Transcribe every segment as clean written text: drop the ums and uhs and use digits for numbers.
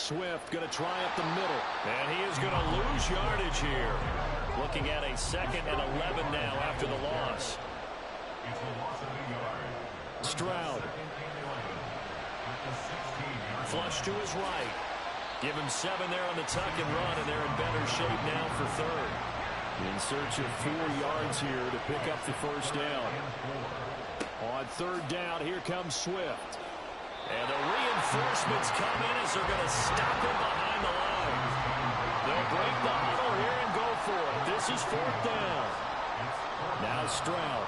Swift going to try up the middle. And he is going to lose yardage here. Looking at a 2nd and 11 now after the loss. Stroud. Flush to his right. Give him 7 there on the tuck and run, and they're in better shape now for 3rd. In search of 4 yards here to pick up the first down. On 3rd down, here comes Swift. And the reinforcements come in as they're going to stop him behind the line. They'll break the huddle here and go for it. This is 4th down. Now Stroud.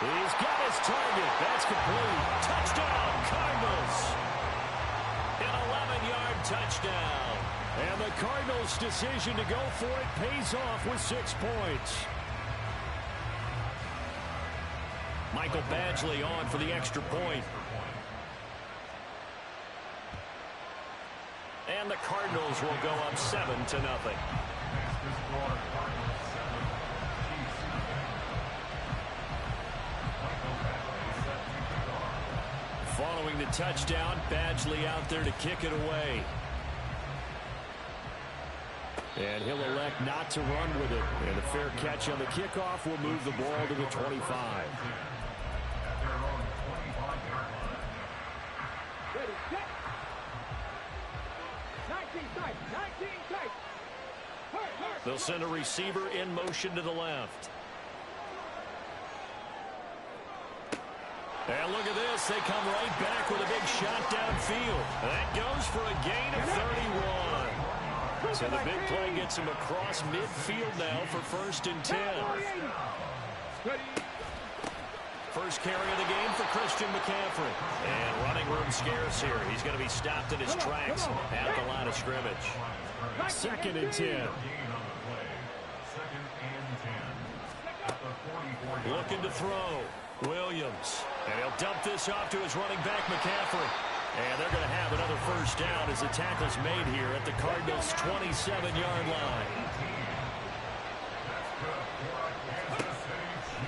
He's got his target. That's complete. Touchdown, Cardinals. An 11-yard touchdown. And the Cardinals' decision to go for it pays off with 6 points. Michael Badgley on for the extra point. And the Cardinals will go up 7-0. Following the touchdown, Badgley out there to kick it away. And he'll elect not to run with it. And a fair catch on the kickoff will move the ball to the 25. They'll send a receiver in motion to the left. And look at this. They come right back with a big shot downfield. That goes for a gain of 31. So the big play gets him across midfield now for 1st and 10. First carry of the game for Christian McCaffrey. And running room scarce here. He's going to be stopped in his tracks at the line of scrimmage. 2nd and 10. Looking to throw. Williams. And he'll dump this off to his running back, McCaffrey. And they're going to have another first down as the tackle's made here at the Cardinals' 27-yard line.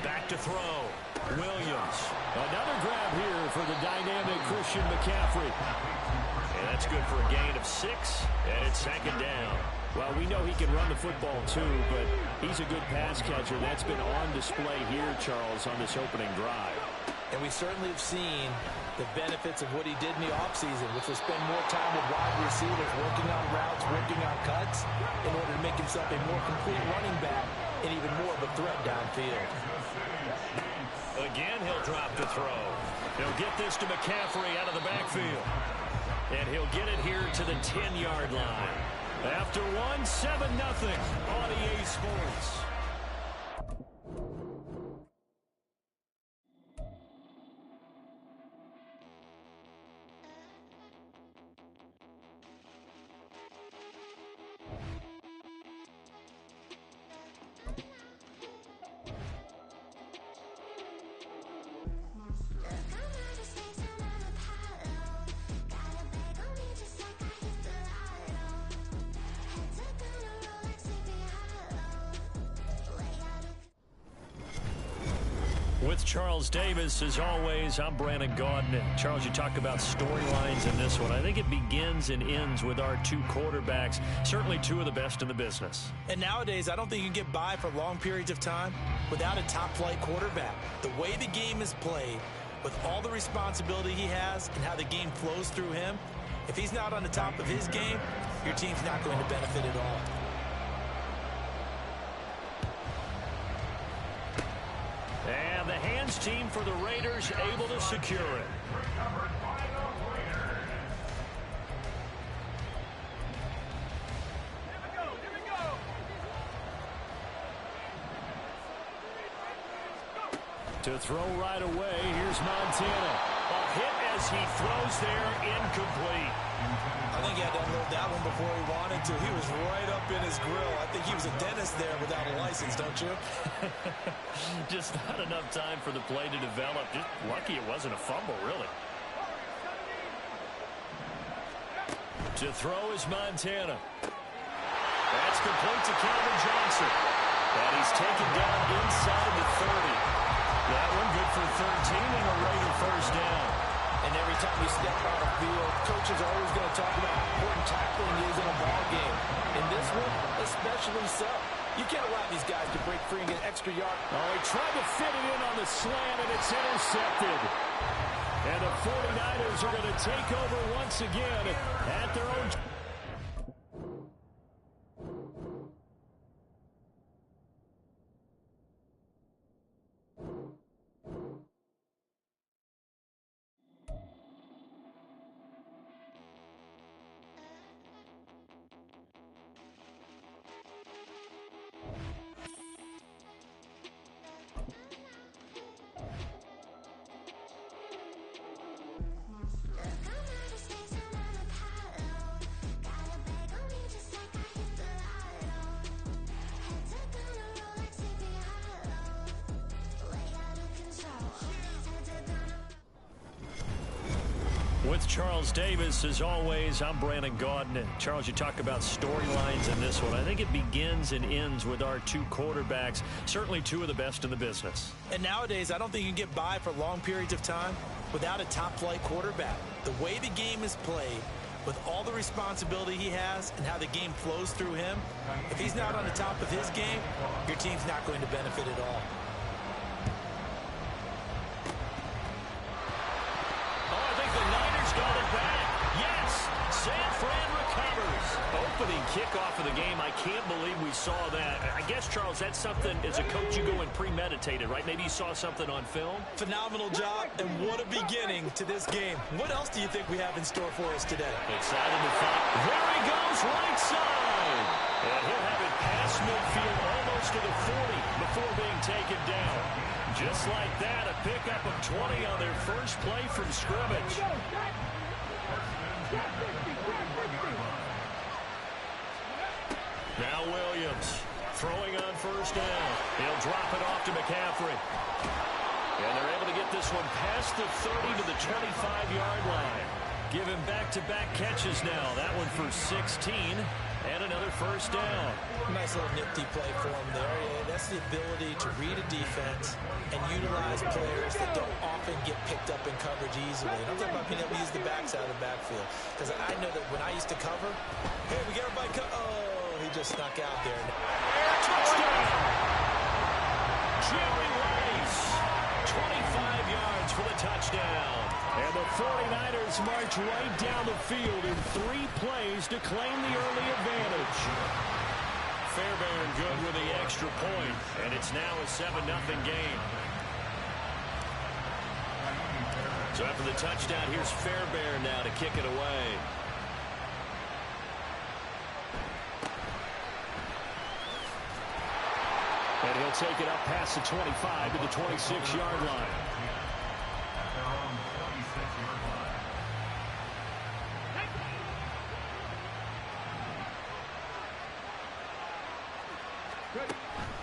Back to throw. Williams. Another grab here for the dynamic Christian McCaffrey. And that's good for a gain of 6, and it's 2nd down. Well, we know he can run the football too, but he's a good pass catcher. That's been on display here, Charles, on this opening drive. And we certainly have seen the benefits of what he did in the offseason, which was spend more time with wide receivers, working on routes, working on cuts, in order to make himself a more complete running back and even more of a threat downfield. Again, he'll drop the throw. He'll get this to McCaffrey out of the backfield. And he'll get it here to the 10-yard line. After 1, 7-0 on EA Sports. With Charles Davis, as always, I'm Brandon Gaudin. Charles, you talk about storylines in this one. I think it begins and ends with our 2 quarterbacks, certainly 2 of the best in the business. And nowadays, I don't think you can get by for long periods of time without a top-flight quarterback. The way the game is played, with all the responsibility he has and how the game flows through him, if he's not on the top of his game, your team's not going to benefit at all. And the hands team for the Raiders able to secure it. To throw right away, here's Montana. A hit as he throws there, incomplete. I think he had to unload that one before he wanted to. He was right up in his grill. I think he was a dentist there without a license, don't you? Just not enough time for the play to develop. Just lucky it wasn't a fumble, really. To throw is Montana. That's complete to Calvin Johnson. And he's taken down inside the 30. That one good for 13 and a Raider first down. And every time you step on the field, coaches are always going to talk about how important tackling is in a ball game. In this one, especially so. You can't allow these guys to break free and get extra yard. Oh, he tried to fit it in on the slant, and it's intercepted. And the 49ers are going to take over once again at their own. With Charles Davis, as always, I'm Brandon Gaudin. And Charles, you talk about storylines in this one. I think it begins and ends with our two quarterbacks, certainly two of the best in the business. And nowadays, I don't think you can get by for long periods of time without a top-flight quarterback. The way the game is played, with all the responsibility he has and how the game flows through him, if he's not on the top of his game, your team's not going to benefit at all. San Fran recovers. Opening kickoff of the game. I can't believe we saw that. I guess, Charles, that's something as a coach you go in premeditated, right? Maybe you saw something on film. Phenomenal job, and what a beginning to this game. What else do you think we have in store for us today? Excited to find. There he goes, right side. And he'll have it past midfield, almost to the 40 before being taken down. Just like that, a pickup of 20 on their first play from scrimmage. Now Williams throwing on first down. He'll drop it off to McCaffrey. And they're able to get this one past the 30 to the 25-yard line. Give him back-to-back catches now. That one for 16 and another first down. Nice little nifty play for him there. That's the ability to read a defense and utilize players that don't often get picked up in coverage easily. And I'm talking about being able to use the backs out of the backfield. Because I know that when I used to cover, hey, we get everybody oh, he just snuck out there. Touchdown! Jerry Rice, 25 yards for the touchdown. And the 49ers march right down the field in 3 plays to claim the early advantage. Fairbairn good with the extra point, and it's now a 7-0 game. So after the touchdown, here's Fairbairn now to kick it away. And he'll take it up past the 25 to the 26-yard line.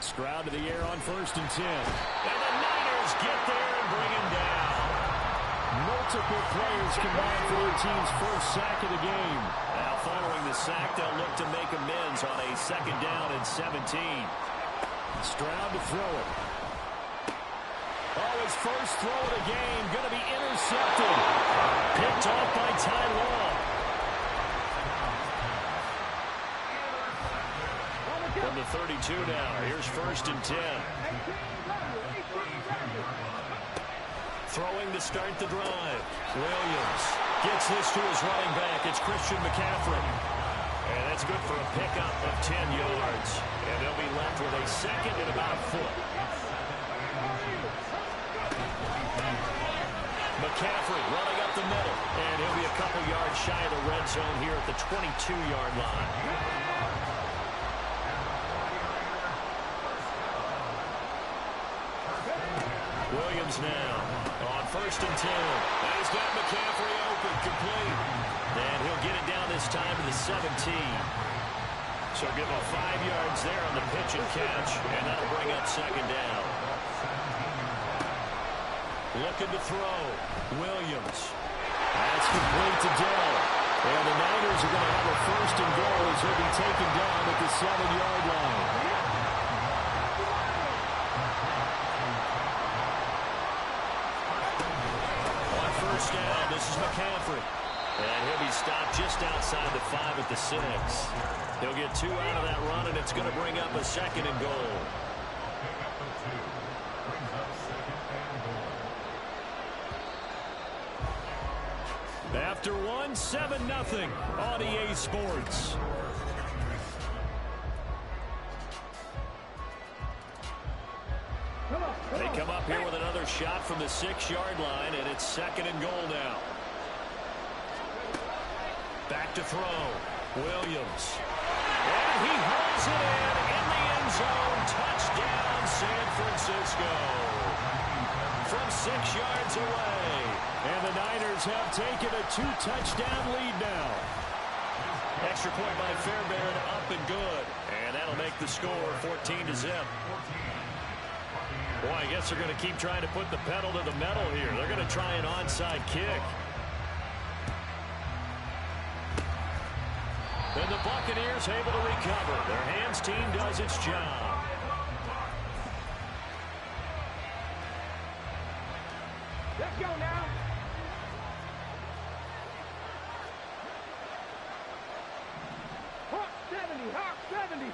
Stroud to the air on 1st and 10. And the Niners get there and bring him down. Multiple players combined for their team's first sack of the game. Now following the sack, they'll look to make amends on a 2nd down and 17. Stroud to throw it. Oh, his first throw of the game going to be intercepted. Picked off by Ty Law. From the 32 now. Here's 1st and 10. Throwing to start the drive. Williams gets this to his running back. It's Christian McCaffrey. And that's good for a pickup of 10 yards. And they'll be left with a 2nd and about a foot. McCaffrey running up the middle. And he'll be a couple yards shy of the red zone here at the 22-yard line. Williams now on 1st and 10. And he's got McCaffrey open, complete. And he'll get it down this time to the 17. So give him 5 yards there on the pitch and catch, and that'll bring up 2nd down. Looking to throw. Williams. That's complete to Dell. And the Niners are going to have a 1st and goal as he'll be taken down at the 7-yard line. First down, this is McCaffrey. And he'll be stopped just outside the 5 at the 6. He'll get 2 out of that run, and it's going to bring up a 2nd and goal. After 1, 7-0 on EA Sports. They come up here with another shot from the 6-yard line, and it's 2nd and goal now. Back to throw. Williams. And he hauls it in the end zone. Touchdown, San Francisco. From 6 yards away. And the Niners have taken a 2-touchdown lead now. Extra point by Fairbairn, up and good. And that'll make the score 14-0. Boy, I guess they're going to keep trying to put the pedal to the metal here. They're going to try an onside kick. And the Buccaneers able to recover. Their hands team does its job. Let's go now. Hawk 70, Hawk 70.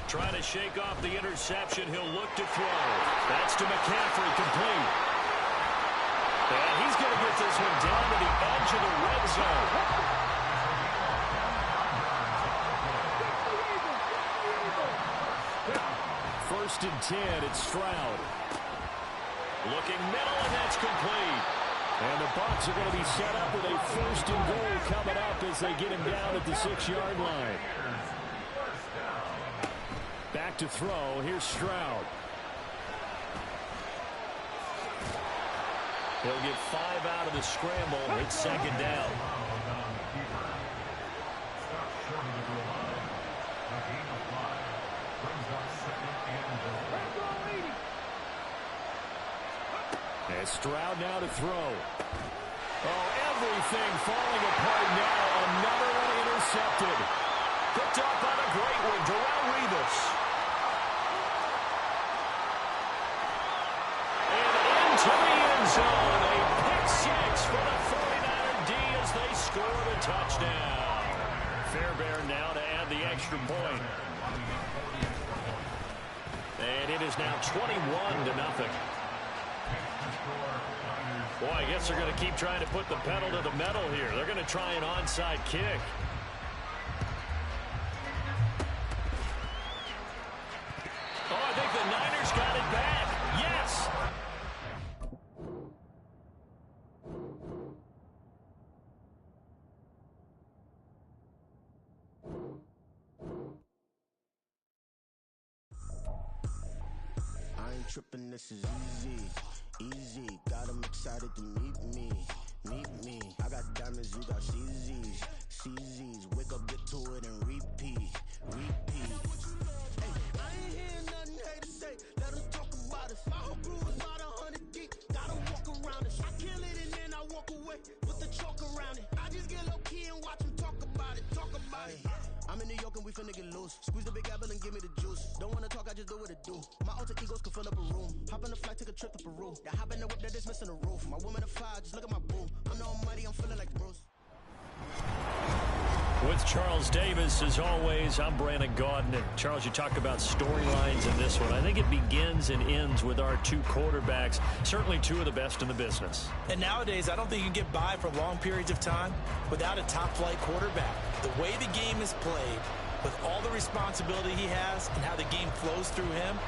Trying to shake off the interception. He'll look to throw. That's to McCaffrey, complete. And he's going to get this one down to the edge of the red zone. First and 10, it's Stroud. Looking middle, and that's complete. And the Bucs are going to be set up with a 1st and goal coming up as they get him down at the 6-yard line. Back to throw. Here's Stroud. He'll get 5 out of the scramble. It's 2nd down. And Stroud now to throw. Oh, everything falling apart now. Another one intercepted. Picked up on a great one. Darrelle Revis. And into the end zone. A pick 6 for the 49er D as they score the touchdown. Fairbairn now to add the extra point. And it is now 21-0. Boy, I guess they're going to keep trying to put the pedal to the metal here. They're going to try an onside kick. Oh, I think the Niners got it back. Yes. I ain't tripping, this is easy. Easy, got 'em excited to meet me. I got diamonds, you got CZs. Wake up, get to it, and repeat. Hey, I ain't hearing nothing hate to say. Let them talk about us. My whole crew is about 100 deep. Gotta walk around us. I kill it and then I walk away with the chalk around it. I just get low key and watch them talk about it. I'm in New York and we finna get loose. Squeeze the big apple and give me the juice. Don't wanna talk, I just do what it do. My alter egos can fill up a room. Hop on the flight, take a trip to Peru. That hop in the whip that is missing the roof. My woman a fire, just look at my boo. I'm no money, I'm feeling like Bruce. With Charles Davis, as always, I'm Brandon Gaudin. And Charles, you talk about storylines in this one. I think it begins and ends with our 2 quarterbacks, certainly 2 of the best in the business. And nowadays, I don't think you can get by for long periods of time without a top-flight quarterback. The way the game is played, with all the responsibility he has and how the game flows through him,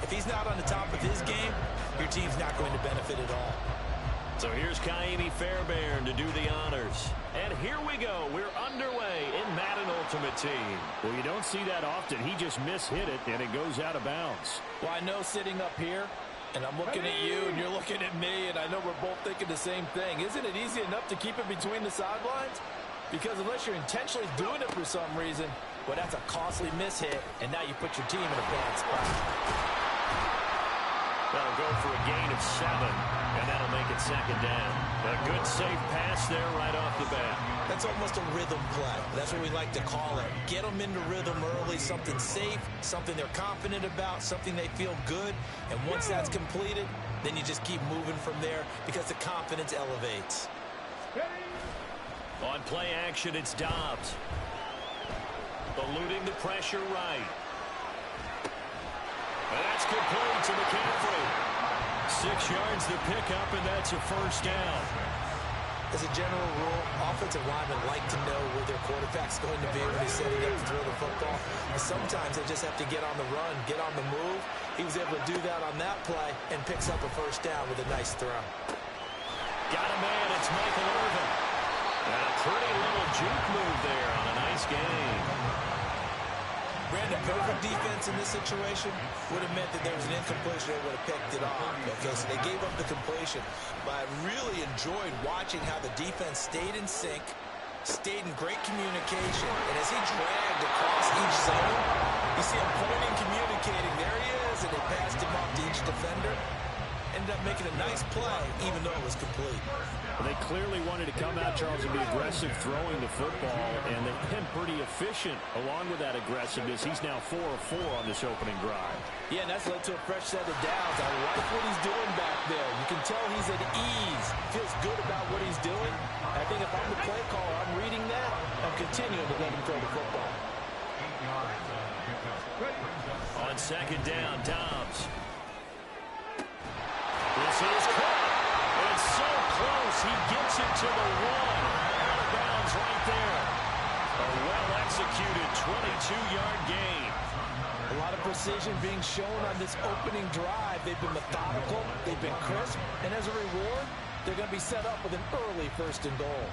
if he's not on the top of his game, your team's not going to benefit at all. So here's Kaimi Fairbairn to do the honors. And here we go. We're underway in Madden Ultimate Team. Well, you don't see that often. He just mishit it, and it goes out of bounds. Well, I know sitting up here, and I'm looking at you, and you're looking at me, and I know we're both thinking the same thing. Isn't it easy enough to keep it between the sidelines? Because unless you're intentionally doing it for some reason, well, that's a costly mishit, and now you put your team in a bad spot. That'll go for a gain of 7, and that'll make it 2nd down. A good, safe pass there right off the bat. That's almost a rhythm play. That's what we like to call it. Get them into rhythm early, something safe, something they're confident about, something they feel good. And once that's completed, then you just keep moving from there because the confidence elevates. On play action, it's Dobbs. Eluding the pressure right. And that's complete to McCaffrey. 6 yards to pick up, and that's a first down. As a general rule, offensive linemen like to know where their quarterback's going to be when he's setting up to throw the football. And sometimes they just have to get on the run, get on the move. He was able to do that on that play and picks up a first down with a nice throw. Got a man, it's Michael Irvin. And a pretty little juke move there on a nice gain. Brandon, perfect defense in this situation would have meant that there was an incompletion. They would have picked it off. Okay, so they gave up the completion. But I really enjoyed watching how the defense stayed in sync, stayed in great communication. And as he dragged across each zone, you see him pointing, communicating. There he is, and they passed him off to each defender. Ended up making a nice play, even though it was complete. Well, they clearly wanted to come out, Charles, and be aggressive throwing the football, and they've been pretty efficient along with that aggressiveness. He's now 4 of 4 on this opening drive. Yeah, and that's led to a fresh set of downs. I like what he's doing back there. You can tell he's at ease. Feels good about what he's doing. I think if I'm the play caller, I'm reading that. I'm continuing to let him throw the football. On second down, Dobbs. This is caught. It's so close. He gets it to the 1. Out of bounds right there. A well-executed 22-yard gain. A lot of precision being shown on this opening drive. They've been methodical. They've been crisp. And as a reward, they're going to be set up with an early 1st and goal.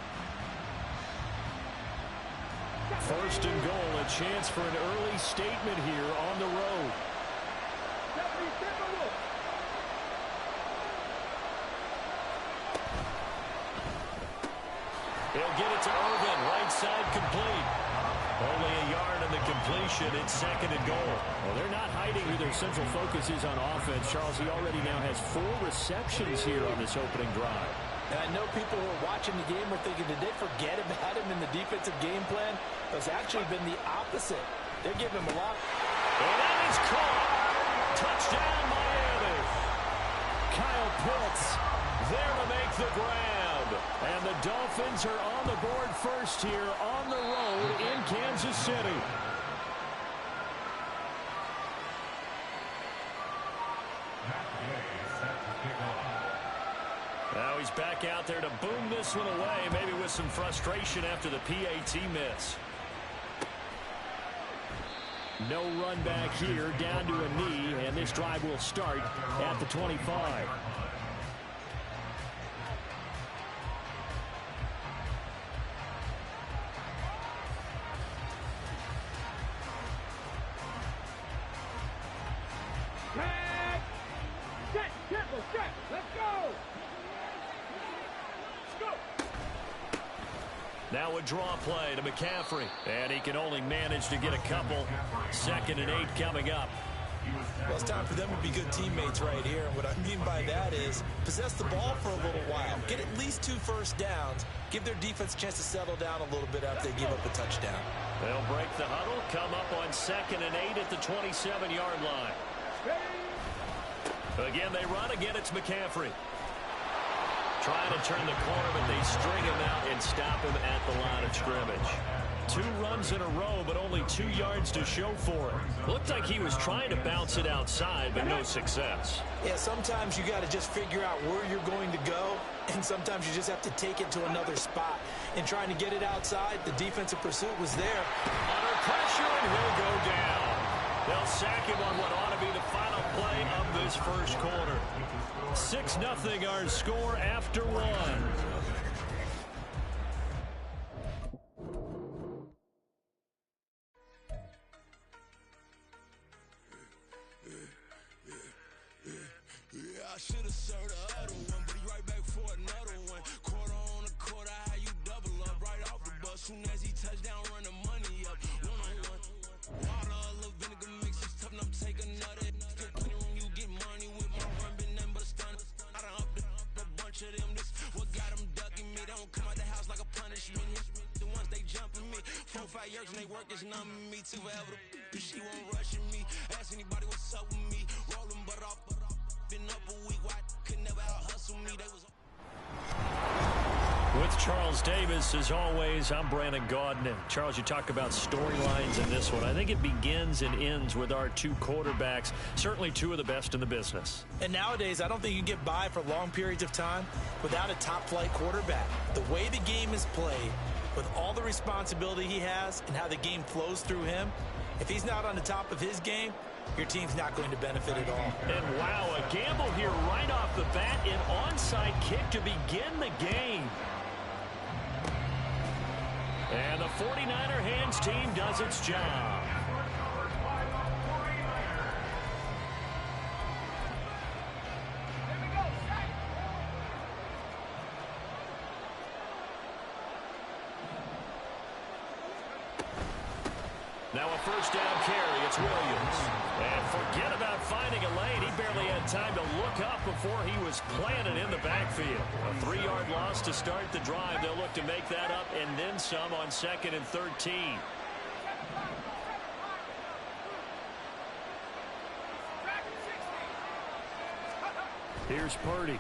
1st and goal, a chance for an early statement here on the road. He'll get it to Irvin, right side complete. Only a yard on the completion. It's 2nd and goal. Well, they're not hiding who their central focus is on offense. Charles, he already now has 4 receptions here on this opening drive. And I know people who are watching the game are thinking, did they forget about him in the defensive game plan? It's actually been the opposite. They're giving him a lot. And that is caught. Touchdown, Miami. Kyle Pitts there to make the grab. And the Dolphins are on the board first here on the road in Kansas City. Now he's back out there to boom this one away, maybe with some frustration after the PAT miss. No run back here, down to a knee, and this drive will start at the 25. Now a draw play to McCaffrey. And he can only manage to get a couple. 2nd and 8 coming up. Well, it's time for them to be good teammates right here. And what I mean by that is possess the ball for a little while. Get at least 2 first downs. Give their defense a chance to settle down a little bit after they give up a touchdown. They'll break the huddle. Come up on 2nd and 8 at the 27-yard line. Again, they run. Again, it's McCaffrey. Trying to turn the corner, but they string him out and stop him at the line of scrimmage. 2 runs in a row, but only 2 yards to show for it. Looked like he was trying to bounce it outside, but no success. Yeah, sometimes you got to just figure out where you're going to go, and sometimes you just have to take it to another spot. In trying to get it outside, the defensive pursuit was there. Under pressure, and he'll go down. They'll sack him on what ought to be the final play of this first quarter. 6-0 our score after 1. I should have served the other one, but he right back for another one. Quarter on a quarter, how you double up right off the bus. Soon as he touch down, run the money up. 1-on-1. Water, a little vinegar mix, it's tough enough to take another. Still plenty room, you get money with my run, been nothing but a stun. I done up a bunch of them. This what got them ducking me. They don't come out the house like a punishment. The ones they jumping me. 4 or 5 years and they work is numbing me. Too forever. She won't rushing me. Ask anybody what's up with me. Rolling butt off. Been up a week, why could never out hustle me? They was With Charles Davis, as always, I'm Brandon Gaudin. And Charles, you talk about storylines in this one. I think it begins and ends with our two quarterbacks, certainly two of the best in the business. And nowadays, I don't think you can get by for long periods of time without a top-flight quarterback. The way the game is played, with all the responsibility he has and how the game flows through him, if he's not on the top of his game, your team's not going to benefit at all. And wow, a gamble here right off the bat, an onside kick to begin the game. And the 49er hands team does its job. Now a first down carry, it's Williams. And forget about finding a lane. He barely had time to look up before he was planted in the backfield. A 3-yard loss to start the drive. They'll look to make that up and then some on 2nd and 13. Here's Purdy.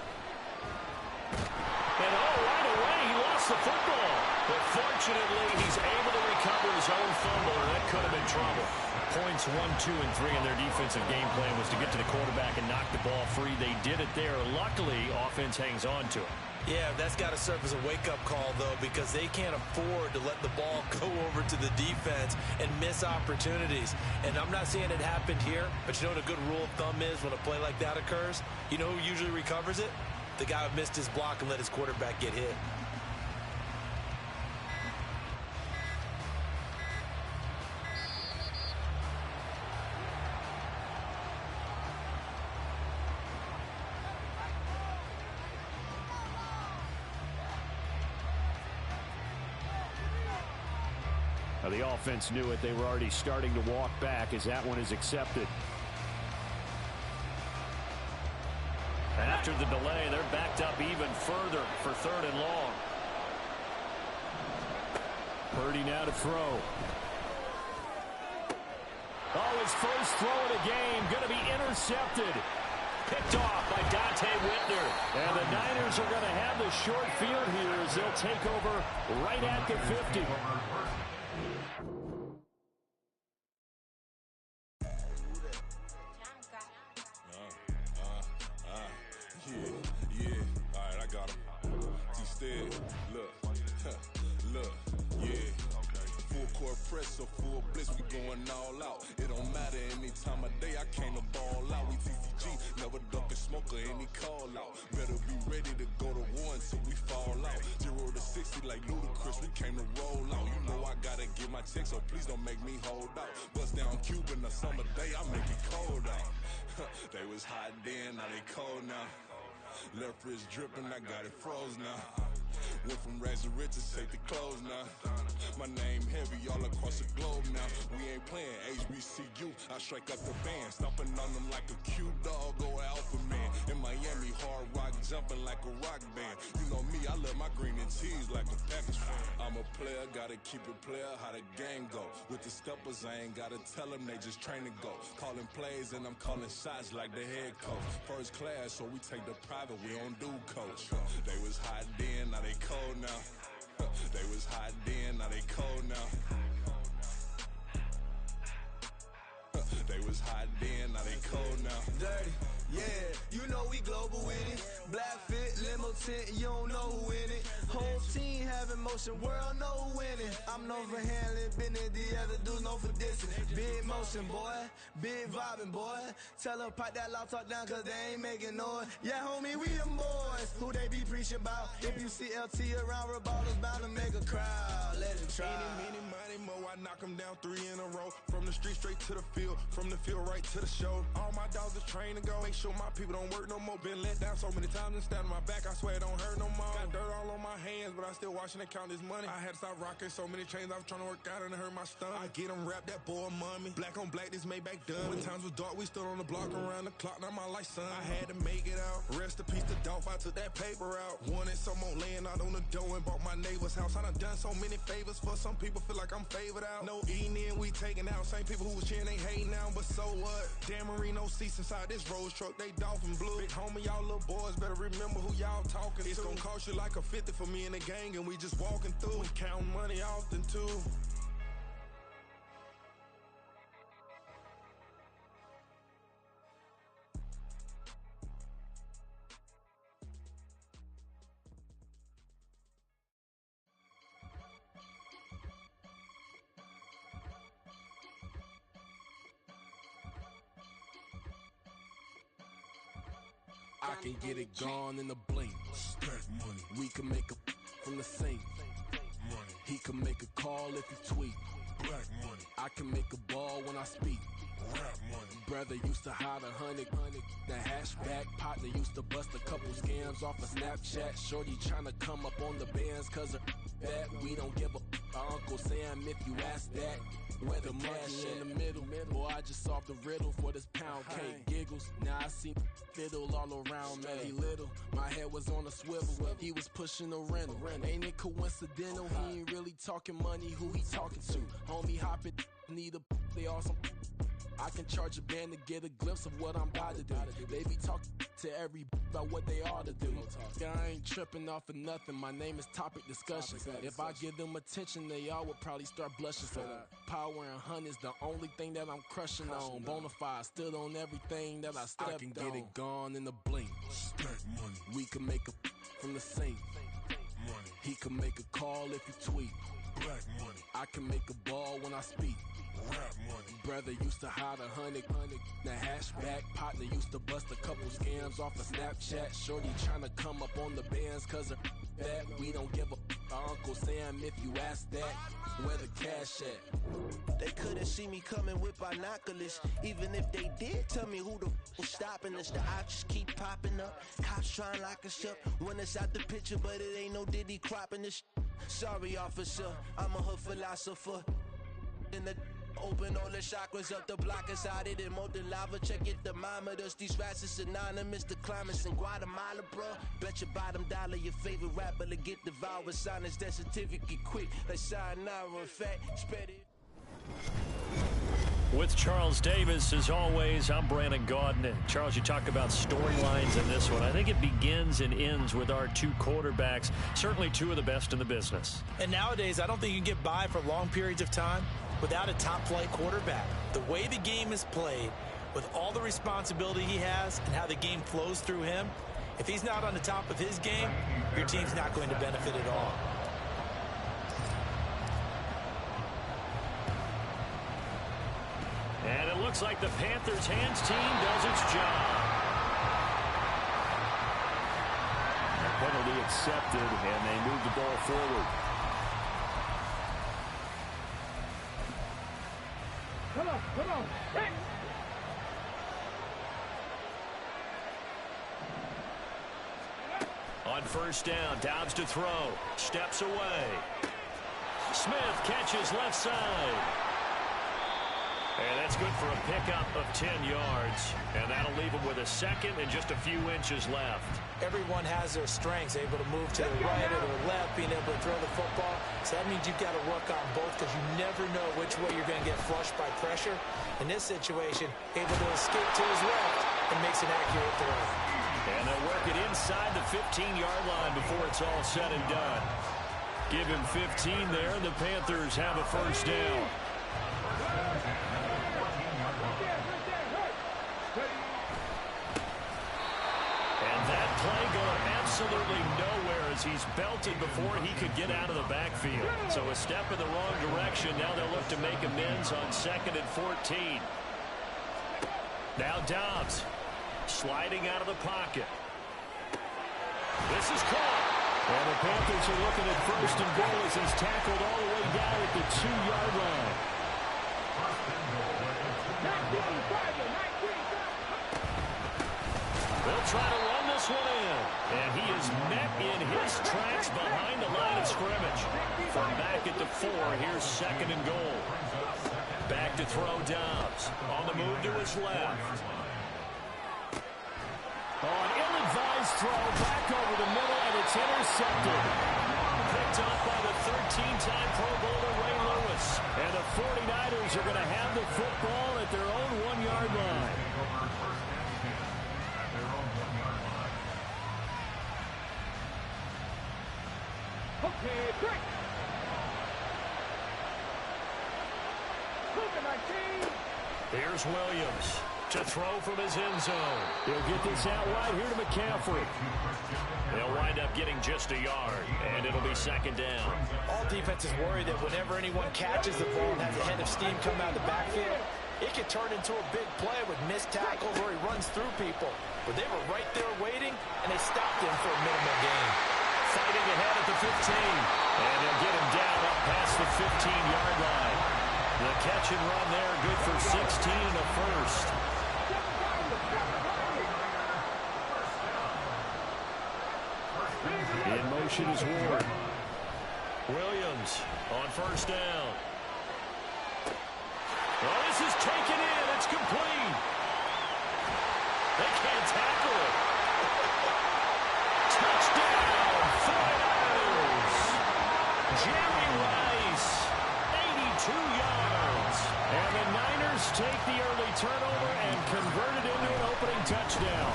And right away, he lost the football. But fortunately, he's able to recover his own fumble, or that could have been trouble. Points 1, 2, and 3 in their defensive game plan was to get to the quarterback and knock the ball free. They did it there. Luckily, offense hangs on to it. Yeah, that's got to serve as a wake-up call, though, because they can't afford to let the ball go over to the defense and miss opportunities. And I'm not saying it happened here, but you know what a good rule of thumb is when a play like that occurs? You know who usually recovers it? The guy who missed his block and let his quarterback get hit. The offense knew it. They were already starting to walk back as that one is accepted. After the delay, they're backed up even further for 3rd and long. Purdy now to throw. Oh, his first throw of the game going to be intercepted. Picked off by Dante Whitner. And the Niners are going to have the short field here as they'll take over right at the 50. Press or full blitz, we going all out. It don't matter any time of day, I came to ball out. We TCG, never duck a smoker, any call out. Better be ready to go to war until we fall out. 0 to 60 like Ludacris, we came to roll out. You know I gotta get my check, so please don't make me hold out. Bust down Cuban a summer day, I make it cold out. They was hot then, now they cold now. Left wrist dripping, I got it froze now. Went from rags to riches, take the clothes now. My name heavy all across the globe now. We ain't playing HBCU, I strike up the band. Stomping on them like a cute dog or alpha man. In Miami, hard rock jumping like a rock band. You know me, I love my green and cheese like a Packers fan. I'm a player, gotta keep it player, how the game go. With the steppers, I ain't gotta tell them, they just train to go. Calling plays and I'm calling shots like the head coach. First class, so we take the private, we don't do coach. They was hot then, now they cold now. They was hot then, now they cold now. They was hot then, now they cold now. Dirty, yeah, you know we global with it. Black fit, limo tint, you don't know who in it. Whole team having motion, world know who winning. I'm known for handling business, the other dudes known for dissing. Big motion, boy, big vibing, boy. Tell her pipe that loud talk down, cause they ain't making noise. Yeah, homie, we them boys, who they be preaching about. If you see LT around, reballer's bound to make a crowd. Let it try. Eeny, money, mo, I knock them down 3 in a row. From the street straight to the field, from the field right to the show. All my dogs are trained to go. Make sure my people don't work no more. Been let down so many times and stand on my back, I swear it don't hurt no more. Got dirt all on my hands, but I still watching and count this money. I had to stop rocking so many chains, I was trying to work out and it hurt my stomach. I get them rap, that boy mommy. Black on black, this Maybach done. When times was dark, we stood on the block around the clock, now my life son. I had to make it out. Rest in peace to Dolph, I took that paper out. Wanted some more laying out on the dough and bought my neighbor's house. I done so many favors for some people, feel like I'm favored out. No eating in, we taking out. Same people who was cheering, they hating now, but so what? Dan Marino seats inside this Rolls truck, they Dolphin blue. Big homie, y'all little boys better remember who y'all talking to. It's gonna cost you like a 50 for me and the gang, and we just walking through. We counting money often too. I can get it gone in a blink. Stack money. We can make a from the sink. Money. He can make a call if he tweet. Black money. I can make a ball when I speak. Rap money. Brother used to hide 100. The hashback partner used to bust a couple scams off of Snapchat. Shorty tryna come up on the bands cause of that. We don't give a Uncle Sam if you ask that. Where the cash in the middle. Boy, I just solved the riddle for this pound cake. Giggles, now I see fiddle all around me. Little, my head was on a swivel. He was pushing a rental. Ain't it coincidental? He ain't really talking money. Who he talking to? Homie hopping, need a they awesome. I can charge a band to get a glimpse of what I'm about to do. They be talking to every about what they ought to do. I ain't tripping off of nothing. My name is Topic Discussion. If I give them attention, they all would probably start blushing. So power and hunt is the only thing that I'm crushing on. Bonafide stood on everything that I stepped on. I can get it gone in a blink. Stack money. We can make a from the sink. Money. He can make a call if he tweet. Black money. I can make a ball when I speak. Rap money. Brother used to hide 100. The hashback partner used to bust a couple scams off of Snapchat. Shorty tryna come up on the bands cause of that. We don't give a Uncle Sam if you ask that. Where the cash at? They couldn't see me coming with binoculars. Even if they did, tell me who the was stopping us. The options keep popping up. Cops trying to lock us up. When it's out the picture, but it ain't no Diddy cropping this. Sorry, officer, I'm a hood philosopher. In the open all the chakras up, the block is out it and molten lava. Check it, thermometers. These rats is synonymous to climates in Guatemala, bro. Bet your bottom dollar your favorite rapper to get devoured. Sign his death certificate quick. Like sayonara, in fact, spread it. With Charles Davis, as always, I'm Brandon Gaudin. Charles, you talk about storylines in this one. I think it begins and ends with our two quarterbacks, certainly two of the best in the business. And nowadays, I don't think you can get by for long periods of time without a top-flight quarterback. The way the game is played, with all the responsibility he has and how the game flows through him, if he's not on the top of his game, your team's not going to benefit at all. And it looks like the Panthers' hands team does its job. Penalty accepted, and they move the ball forward. Come on. Hey. On first down, Dobbs to throw. Steps away. Smith catches left side. And that's good for a pickup of 10 yards. And that'll leave him with a second and just a few inches left. Everyone has their strengths, able to move to the right or the left, being able to throw the football. So that means you've got to work on both because you never know which way you're going to get flushed by pressure. In this situation, able to escape to his left and makes an accurate throw. And they'll work it inside the 15-yard line before it's all said and done. Give him 15 there, and the Panthers have a first down. And that play going absolutely nowhere as he's belted before he could get out of the backfield. So a step in the wrong direction. Now they'll look to make amends on 2nd and 14. Now Dobbs sliding out of the pocket. This is caught. And the Panthers are looking at 1st and goal as he's tackled all the way down at the 2-yard line. They'll try to run this one in. And he is met in his tracks behind the line of scrimmage. From back at the 4, here's 2nd and goal. Back to throw Dobbs. On the move to his left. Oh, an ill-advised throw back over the middle, and it's intercepted. Picked up by the 13-time Pro Bowler Ray Lewis. And the 49ers are going to have the football at their own 1-yard line. Okay, break. Here's Williams to throw from his end zone. He'll get this out wide here to McCaffrey. They'll wind up getting just a yard, and it'll be second down. All defenses worry that whenever anyone catches the ball and has a head of steam come out of the backfield, it can turn into a big play with missed tackles or he runs through people. But they were right there waiting, and they stopped him for a minimal gain. Fighting ahead at the 15, and they'll get him down up past the 15-yard line. The catch and run there, good for 16 and a first. In motion is Ward. Williams on first down. Oh, this is taken in. It's complete. They can't tackle it. Touchdown, 49ers. Jerry Rice, 82 yards. And the Niners take the early turnover and convert it into an opening touchdown.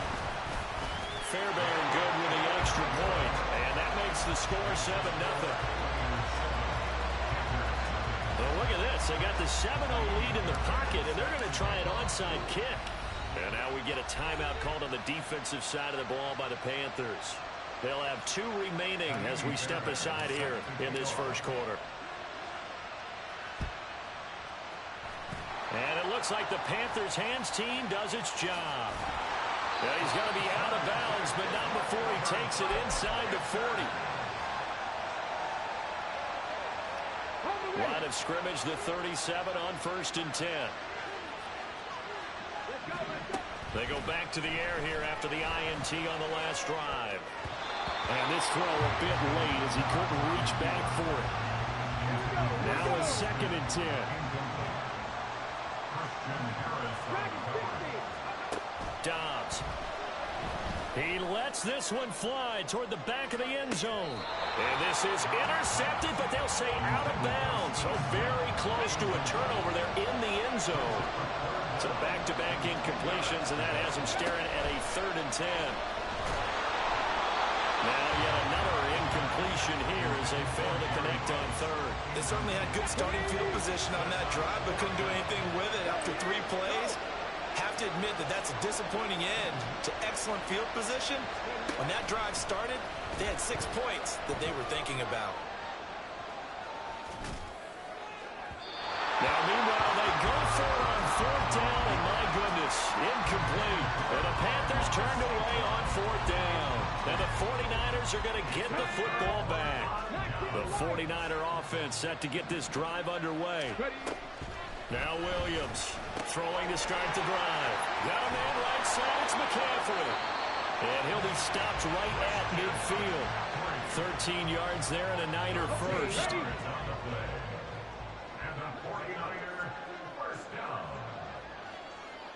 Fairbairn good with the extra point, and that makes the score 7-0. Well, look at this. They got the 7-0 lead in the pocket, and they're going to try an onside kick. And now we get a timeout called on the defensive side of the ball by the Panthers. They'll have 2 remaining as we step aside here in this first quarter. And it looks like the Panthers' hands team does its job. Yeah, he's going to be out of bounds, but not before he takes it inside the 40. Line of scrimmage, the 37 on 1st and 10. They go back to the air here after the INT on the last drive. And this throw a bit late as he couldn't reach back for it. Now a 2nd and 10. Dobbs. He lets this one fly toward the back of the end zone. And this is intercepted, but they'll say out of bounds. So very close to a turnover there in the end zone. So back-to-back incompletions, and that has him staring at a 3rd and 10. Now yet another incompletion here as they fail to connect on 3rd. They certainly had good starting field position on that drive, but couldn't do anything with it after 3 plays. Have to admit that that's a disappointing end to excellent field position. When that drive started, they had 6 points that they were thinking about. Now, meanwhile, they go for it on 4th down, and my goodness, incomplete. And the Panthers turned away on 4th down. And the 49ers are going to get the football back. The 49er offense set to get this drive underway. Now Williams throwing to start the drive. Got a man right side, it's McCaffrey. And he'll be stopped right at midfield. 13 yards there and a Niner first. And the 49ers first down.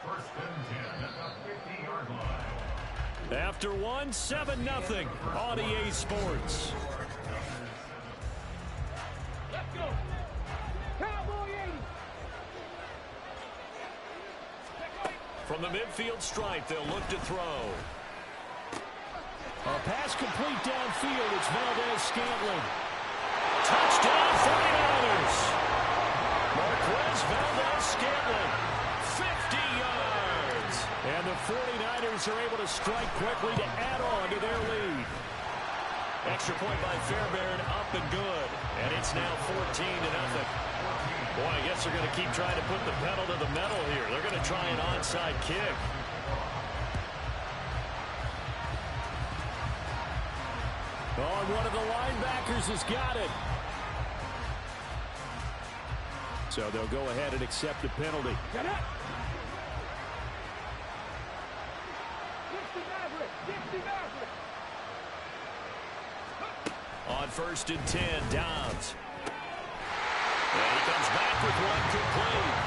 1st and 10 at the 50-yard line. After 1, 7-0 on EA Sports. Let's go. Cowboy 80. From the midfield stripe, they'll look to throw. A pass complete downfield. It's Valdez-Scantling. Touchdown 49ers. Marquez Valdez-Scantling. 50 yards. And the 49ers are able to strike quickly to add on to their lead. Extra point by Fairbairn, up and good. And it's now 14-0. Boy, I guess they're going to keep trying to put the pedal to the metal here. They're going to try an onside kick. Oh, and one of the linebackers has got it. So they'll go ahead and accept the penalty. Get up. 60 On 1st and 10, Dobbs. And he comes back with one complete.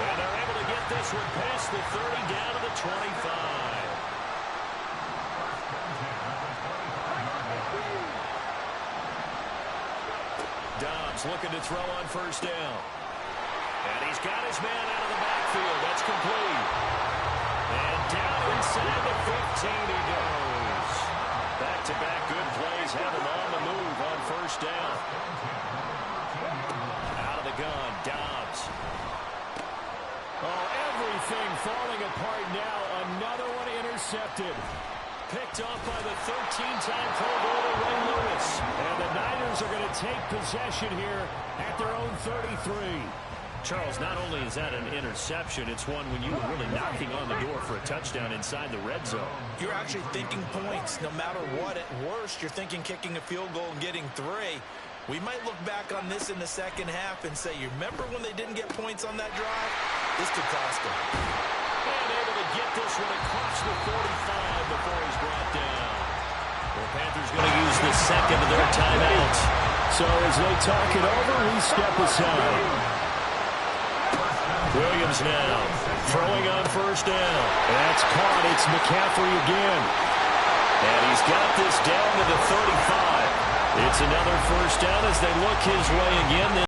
And they're able to get this one past the 30 down to the 25. Rams looking to throw on first down. And he's got his man out of the backfield. That's complete. And down inside the 15 he goes. Back-to-back good plays have him on the move on first down. Out of the gun, Dobbs. Oh, everything falling apart now. Another one intercepted. Picked off by the 13-time Pro Bowler Ray Lewis. And the Niners are going to take possession here at their own 33. Charles, not only is that an interception, it's one when you were really knocking on the door for a touchdown inside the red zone. You're actually thinking points. No matter what, at worst, you're thinking kicking a field goal and getting 3. We might look back on this in the second half and say, you remember when they didn't get points on that drive? This could cost them. And able to get this one across the 45 before he's brought down. The Panthers going to use the second of their timeouts. So as they talk it over, we step aside. Williams now throwing on first down. That's caught. It's McCaffrey again. And he's got this down to the 35. It's another first down as they look his way again.